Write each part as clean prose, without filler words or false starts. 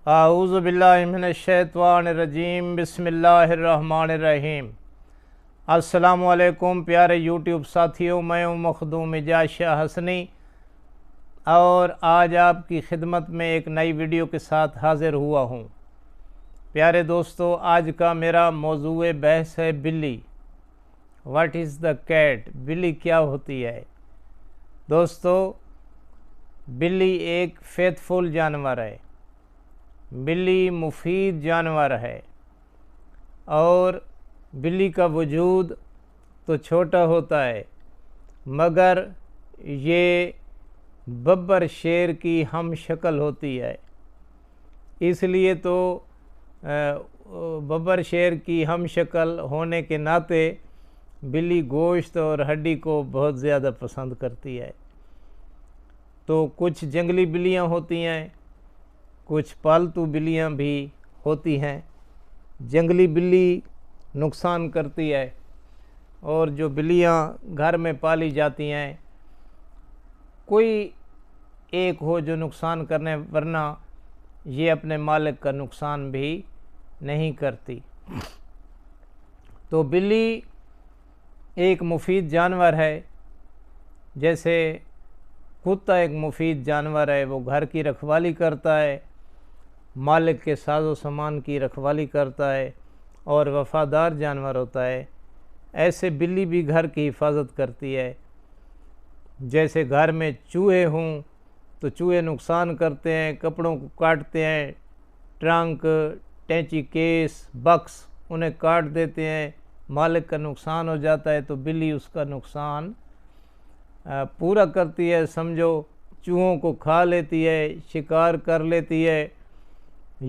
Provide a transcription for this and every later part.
اعوذ باللہ من الشیطان الرجیم، بسم اللہ الرحمن الرحیم۔ السلام علیکم پیارے یوٹیوب ساتھیوں، میں ہوں مخدوم اعجاز شاہ حسنی اور آج آپ کی خدمت میں ایک نئی ویڈیو کے ساتھ حاضر ہوا ہوں۔ پیارے دوستو، آج کا میرا موضوع بحث ہے بلی۔ What is the cat? بلی کیا ہوتی ہے؟ دوستو، بلی ایک فیتھفل جانور ہے، بلی مفید جانور ہے، اور بلی کا وجود تو چھوٹا ہوتا ہے مگر یہ ببر شیر کی ہم شکل ہوتی ہے۔ اس لیے تو ببر شیر کی ہم شکل ہونے کے ناطے بلی گوشت اور ہڈی کو بہت زیادہ پسند کرتی ہے۔ تو کچھ جنگلی بلیاں ہوتی ہیں، کچھ پالتو بلیاں بھی ہوتی ہیں۔ جنگلی بلی نقصان کرتی ہے، اور جو بلیاں گھر میں پالی جاتی ہیں کوئی ایک ہو جو نقصان کرنے، ورنہ یہ اپنے مالک کا نقصان بھی نہیں کرتی۔ تو بلی ایک مفید جانور ہے، جیسے کتا ایک مفید جانور ہے، وہ گھر کی رکھوالی کرتا ہے، مالک کے ساز و سامان کی رکھوالی کرتا ہے اور وفادار جانور ہوتا ہے۔ ایسے بلی بھی گھر کی حفاظت کرتی ہے۔ جیسے گھر میں چوہے ہوں تو چوہے نقصان کرتے ہیں، کپڑوں کو کاٹتے ہیں، ٹرنک، ٹینچی کیس، بکس انہیں کاٹ دیتے ہیں، مالک کا نقصان ہو جاتا ہے تو بلی اس کا نقصان پورا کرتی ہے۔ سمجھو چوہوں کو کھا لیتی ہے، شکار کر لیتی ہے،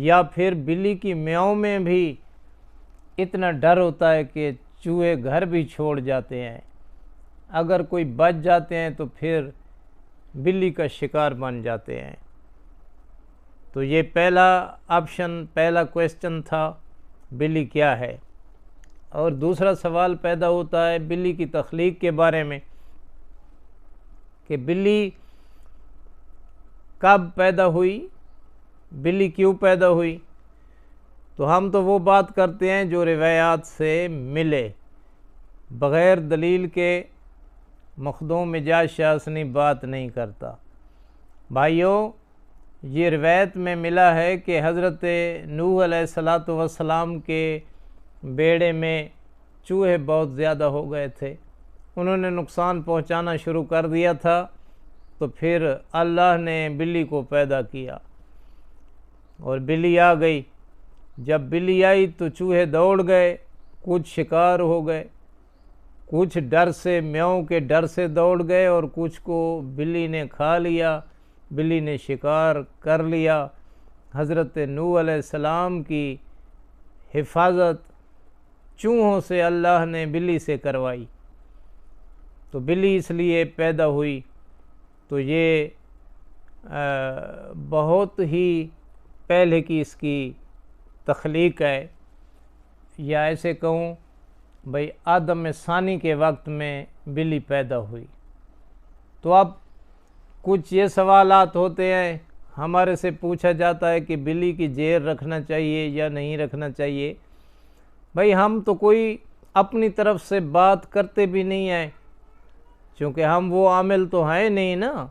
یا پھر بلی کی میاؤں میں بھی اتنا ڈر ہوتا ہے کہ چوہے گھر بھی چھوڑ جاتے ہیں۔ اگر کوئی بچ جاتے ہیں تو پھر بلی کا شکار بن جاتے ہیں۔ تو یہ پہلا کویسچن تھا، بلی کیا ہے؟ اور دوسرا سوال پیدا ہوتا ہے بلی کی تخلیق کے بارے میں، کہ بلی کب پیدا ہوئی، بلی کیوں پیدا ہوئی؟ تو ہم تو وہ بات کرتے ہیں جو روایات سے ملے، بغیر دلیل کے مخدوم اعجاز شاہ حسنی بات نہیں کرتا۔ بھائیو، یہ روایت میں ملا ہے کہ حضرت نوح علیہ السلام کے بیڑے میں چوہے بہت زیادہ ہو گئے تھے، انہوں نے نقصان پہنچانا شروع کر دیا تھا، تو پھر اللہ نے بلی کو پیدا کیا اور بلی آ گئی۔ جب بلی آئی تو چوہے دوڑ گئے، کچھ شکار ہو گئے، کچھ ڈر سے، میاؤں کے ڈر سے دوڑ گئے، اور کچھ کو بلی نے کھا لیا، بلی نے شکار کر لیا۔ حضرت نوح علیہ السلام کی حفاظت چوہوں سے اللہ نے بلی سے کروائی، تو بلی اس لیے پیدا ہوئی۔ تو یہ بہت ہی پہلے کی اس کی تخلیق ہے، یا ایسے کہوں بھئی آدم ثانی کے وقت میں بلی پیدا ہوئی۔ تو اب کچھ یہ سوالات ہوتے ہیں، ہمارے سے پوچھا جاتا ہے کہ بلی کی زیر رکھنا چاہیے یا نہیں رکھنا چاہیے۔ بھئی ہم تو کوئی اپنی طرف سے بات کرتے بھی نہیں ہیں، چونکہ ہم وہ عامل تو ہیں نہیں نا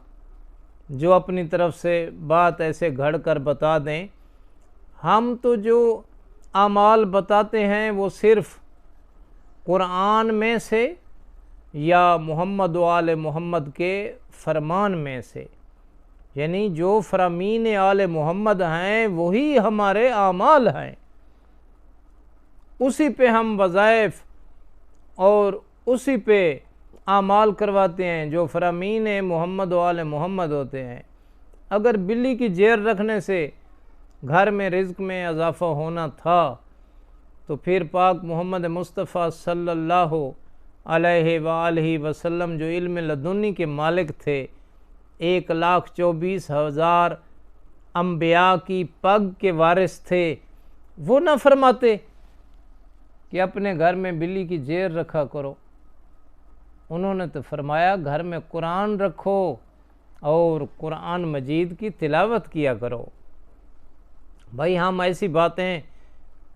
جو اپنی طرف سے بات ایسے گھڑ کر بتا دیں۔ ہم تو جو اعمال بتاتے ہیں وہ صرف قرآن میں سے یا محمد و آل محمد کے فرمان میں سے، یعنی جو فرامین آل محمد ہیں وہی ہمارے اعمال ہیں، اسی پہ ہم وظائف اور اسی پہ اعمال کرواتے ہیں جو فرامین محمد و آل محمد ہوتے ہیں۔ اگر بلی کی زیر رکھنے سے گھر میں رزق میں اضافہ ہونا تھا تو پھر پاک محمد مصطفیٰ صلی اللہ علیہ وآلہ وسلم جو علم لدنی کے مالک تھے، 1,24,000 انبیاء کی پگ کے وارث تھے، وہ نہ فرماتے کہ اپنے گھر میں بلی کی زیر رکھا کرو؟ انہوں نے تو فرمایا گھر میں قرآن رکھو اور قرآن مجید کی تلاوت کیا کرو۔ بھائی ہم ایسی باتیں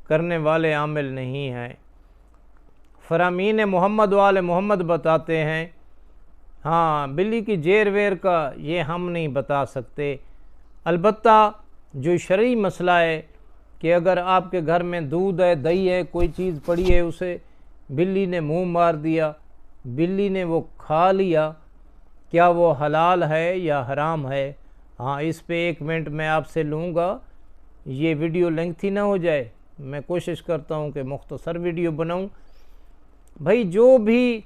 کرنے والے عامل نہیں ہیں۔ فرامین محمد وال محمد بتاتے ہیں، ہاں بلی کی جیر ویر کا یہ ہم نہیں بتا سکتے۔ البتہ جو شرعی مسئلہ ہے کہ اگر آپ کے گھر میں دودھ ہے، دہی ہے، کوئی چیز پڑی ہے، اسے بلی نے منہ مار دیا، بلی نے وہ کھا لیا، کیا وہ حلال ہے یا حرام ہے؟ ہاں اس پہ 1 منٹ میں آپ سے لوں گا، یہ ویڈیو لینتھی نہ ہو جائے، میں کوشش کرتا ہوں کہ مختصر ویڈیو بناؤں۔ بھائی جو بھی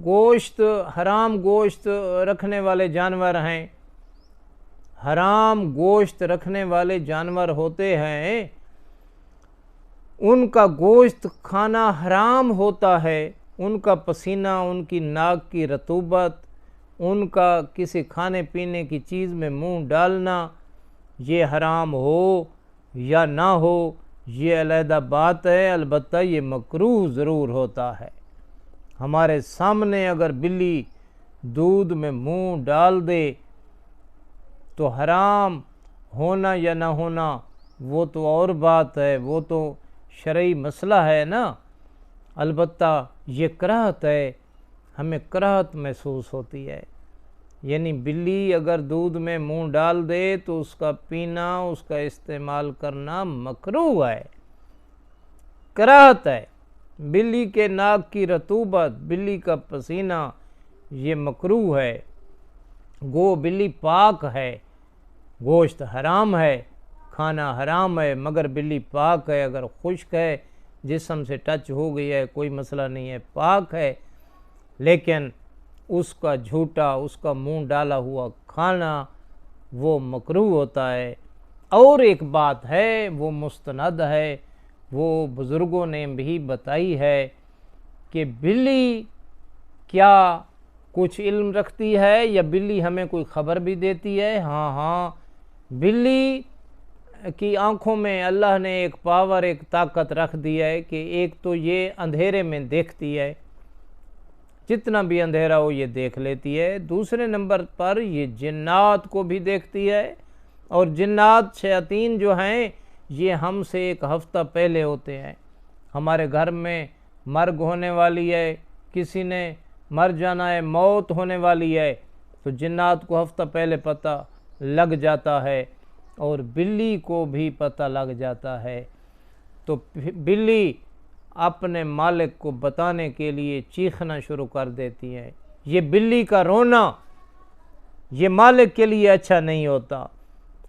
گوشت، حرام گوشت رکھنے والے جانور ہیں، حرام گوشت رکھنے والے جانور ہوتے ہیں، ان کا گوشت کھانا حرام ہوتا ہے۔ ان کا پسینہ، ان کی ناک کی رطوبت، ان کا کسی کھانے پینے کی چیز میں منہ ڈالنا، یہ حرام ہو یا نہ ہو یہ علیحدہ بات ہے، البتہ یہ مکروہ ضرور ہوتا ہے۔ ہمارے سامنے اگر بلی دودھ میں منہ ڈال دے تو حرام ہونا یا نہ ہونا وہ تو اور بات ہے، وہ تو شرعی مسئلہ ہے نا۔ البتہ یہ کراہت ہے، ہمیں کراہت محسوس ہوتی ہے، یعنی بلی اگر دودھ میں منہ ڈال دے تو اس کا پینا، اس کا استعمال کرنا مکروہ ہے، کراہت ہے۔ بلی کے ناک کی رطوبت، بلی کا پسینہ یہ مکروہ ہے۔ گو بلی پاک ہے، گوشت حرام ہے، کھانا حرام ہے، مگر بلی پاک ہے، اگر خشک ہے، جسم سے ٹچ ہو گئی ہے، کوئی مسئلہ نہیں ہے، پاک ہے۔ لیکن اس کا جھوٹا، اس کا منہ ڈالا ہوا کھانا وہ مکروہ ہوتا ہے۔ اور ایک بات ہے، وہ مستند ہے، وہ بزرگوں نے بھی بتائی ہے کہ بلی کیا کچھ علم رکھتی ہے یا بلی ہمیں کوئی خبر بھی دیتی ہے؟ ہاں بلی کی آنکھوں میں اللہ نے ایک پاور، ایک طاقت رکھ دی ہے کہ ایک تو یہ اندھیرے میں دیکھتی ہے، جتنا بھی اندھیرا ہو یہ دیکھ لیتی ہے۔ دوسرے نمبر پر یہ جنات کو بھی دیکھتی ہے، اور جنات شیاطین جو ہیں یہ ہم سے 1 ہفتہ پہلے ہوتے ہیں۔ ہمارے گھر میں مرگ ہونے والی ہے، کسی نے مر جانا ہے، موت ہونے والی ہے، تو جنات کو ہفتہ پہلے پتہ لگ جاتا ہے، اور بلی کو بھی پتہ لگ جاتا ہے۔ تو بلی اپنے مالک کو بتانے کے لیے چیخنا شروع کر دیتی ہے۔ یہ بلی کا رونا یہ مالک کے لیے اچھا نہیں ہوتا۔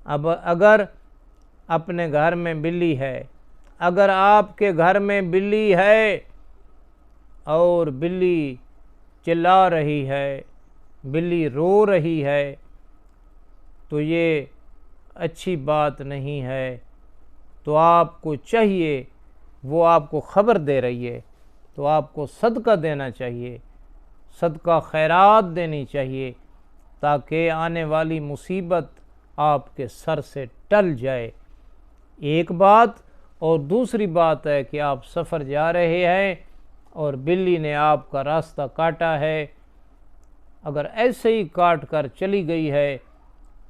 اب اگر اپنے گھر میں بلی ہے، اگر آپ کے گھر میں بلی ہے اور بلی چلا رہی ہے، بلی رو رہی ہے، تو یہ اچھی بات نہیں ہے۔ تو آپ کو چاہیے، وہ آپ کو خبر دے رہی ہے تو آپ کو صدقہ دینا چاہیے، صدقہ خیرات دینی چاہیے، تاکہ آنے والی مصیبت آپ کے سر سے ٹل جائے۔ ایک بات، اور دوسری بات ہے کہ آپ سفر جا رہے ہیں اور بلی نے آپ کا راستہ کاٹا ہے، اگر ایسے ہی کاٹ کر چلی گئی ہے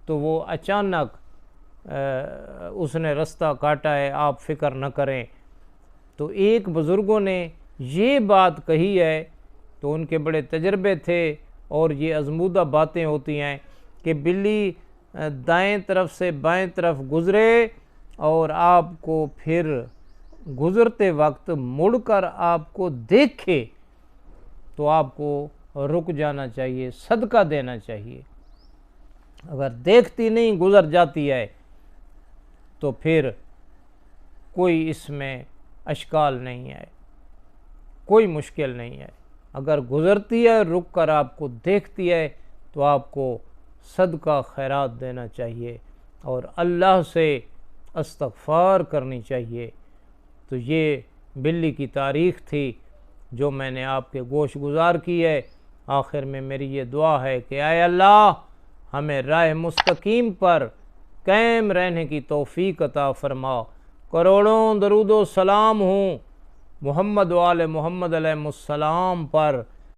تو وہ اچانک اس نے راستہ کاٹا ہے، آپ فکر نہ کریں۔ تو ایک بزرگوں نے یہ بات کہی ہے، تو ان کے بڑے تجربے تھے، اور یہ آزمودہ باتیں ہوتی ہیں کہ بلی دائیں طرف سے بائیں طرف گزرے اور آپ کو پھر گزرتے وقت مڑ کر آپ کو دیکھے تو آپ کو رک جانا چاہیے، صدقہ دینا چاہیے۔ اگر دیکھتی نہیں گزر جاتی ہے تو پھر کوئی اس میں اشکال نہیں ہے، کوئی مشکل نہیں ہے۔ اگر گزرتی ہے، رک کر آپ کو دیکھتی ہے، تو آپ کو صدقہ خیرات دینا چاہیے اور اللہ سے استغفار کرنی چاہیے۔ تو یہ بلی کی تاریخ تھی جو میں نے آپ کے گوش گزار کی ہے۔ آخر میں میری یہ دعا ہے کہ اے اللہ ہمیں راہ مستقیم پر قائم رہنے کی توفیق عطا فرما۔ کروڑوں درود و سلام ہوں محمد و آل محمد علیہ السلام پر۔